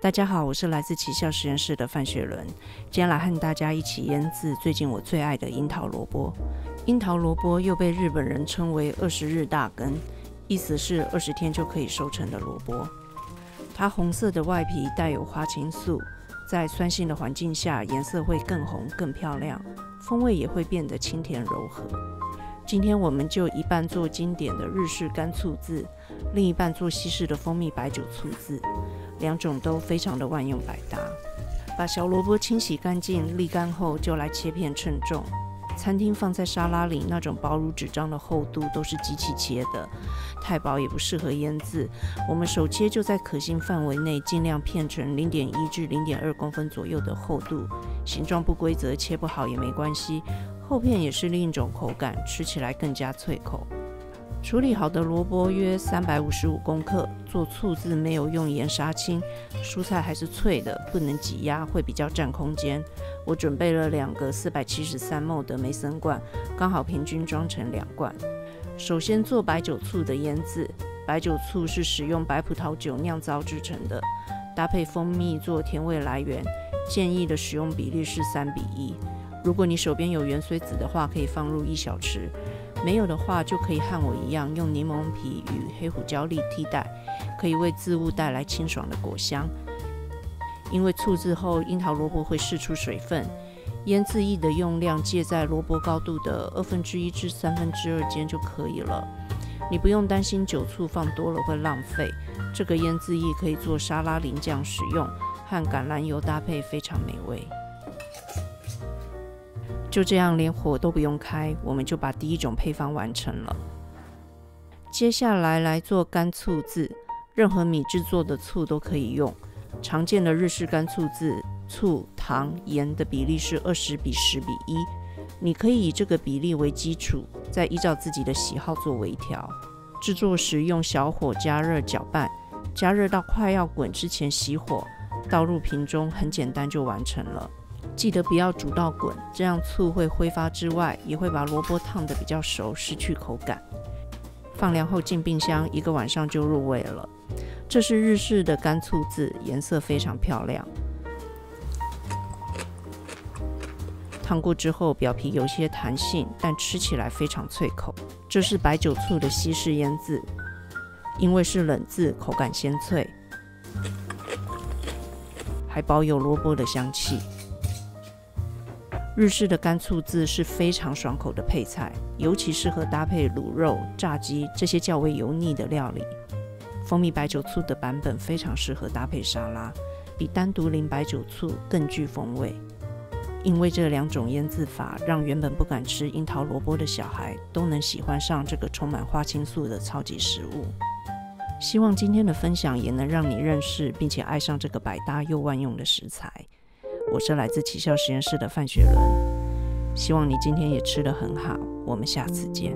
大家好，我是來自奇效實驗室的范雪倫，今天來和大家一起醃製最近我最愛的櫻桃蘿蔔。櫻桃蘿蔔又被日本人稱為20日大根，意思是20天就可以收成的蘿蔔。它紅色的外皮帶有花青素，在酸性的環境下顏色會更紅更漂亮，風味也會變得清甜柔和。今天我們就一半做經典的日式乾醋漬，另一半做西式的蜂蜜白酒醋漬，两種都非常的萬用百搭。把小蘿蔔清洗乾淨瀝乾後，就來切片稱重。餐廳放在沙拉裡那種薄如紙張的厚度都是機器切的，太薄也不適合醃製。我們手切就在可行範圍內，盡量片成0.1至0.2公分左右的厚度。形狀不規則，切不好也沒關係。厚片也是另一種口感，吃起來更加脆口。處理好的蘿蔔約355公克，做醋漬沒有用鹽殺青，蔬菜還是脆的，不能擠壓，會比較佔空間。我準備了2個473ml 的梅森罐，剛好平均裝成2罐。首先做白酒醋的醃製，白酒醋是使用白葡萄酒釀造製成的，搭配蜂蜜做甜味來源，建議的使用比例是3:1。如果你手邊有芫荽籽的話，可以放入1小匙；沒有的話，就可以和我一樣用檸檬皮與黑胡椒粒替代，可以為漬物帶來清爽的果香。因為醋漬後櫻桃蘿蔔會釋出水分，醃製液的用量介在蘿蔔高度的1/2至2/3間就可以了。你不用擔心酒醋放多了會浪費，這個醃製液可以做沙拉淋醬使用，和橄欖油搭配非常美味。就這樣，連火都不用開，我們就把第一種配方完成了。接下來做乾醋漬，任何米制作的醋都可以用。常見的日式乾醋漬，醋、糖、鹽的比例是20:10:1，你可以以這個比例為基礎，再依照自己的喜好做微調。制作時用小火加熱攪拌，加熱到快要滾之前熄火，倒入瓶中，很簡單就完成了。記得不要煮到滾，這樣醋會揮發之外，也會把蘿蔔燙得比較熟，失去口感。放涼後進冰箱，1個晚上就入味了。這是日式的乾醋漬，顏色非常漂亮。燙過之後，表皮有些彈性，但吃起來非常脆口。這是白酒醋的西式醃漬，因為是冷漬，口感鮮脆，還保有蘿蔔的香氣。日式的乾醋漬是非常爽口的配菜，尤其適合搭配滷肉、炸雞這些較為油膩的料理。蜂蜜白酒醋的版本非常適合搭配沙拉，比單獨淋白酒醋更具風味。因為這2種醃製法，讓原本不敢吃櫻桃蘿蔔的小孩都能喜歡上這個充滿花青素的超級食物。希望今天的分享也能讓你認識並且愛上這個百搭又萬用的食材。我是來自奇效實驗室的范雪倫，希望你今天也吃得很好，我們下次見。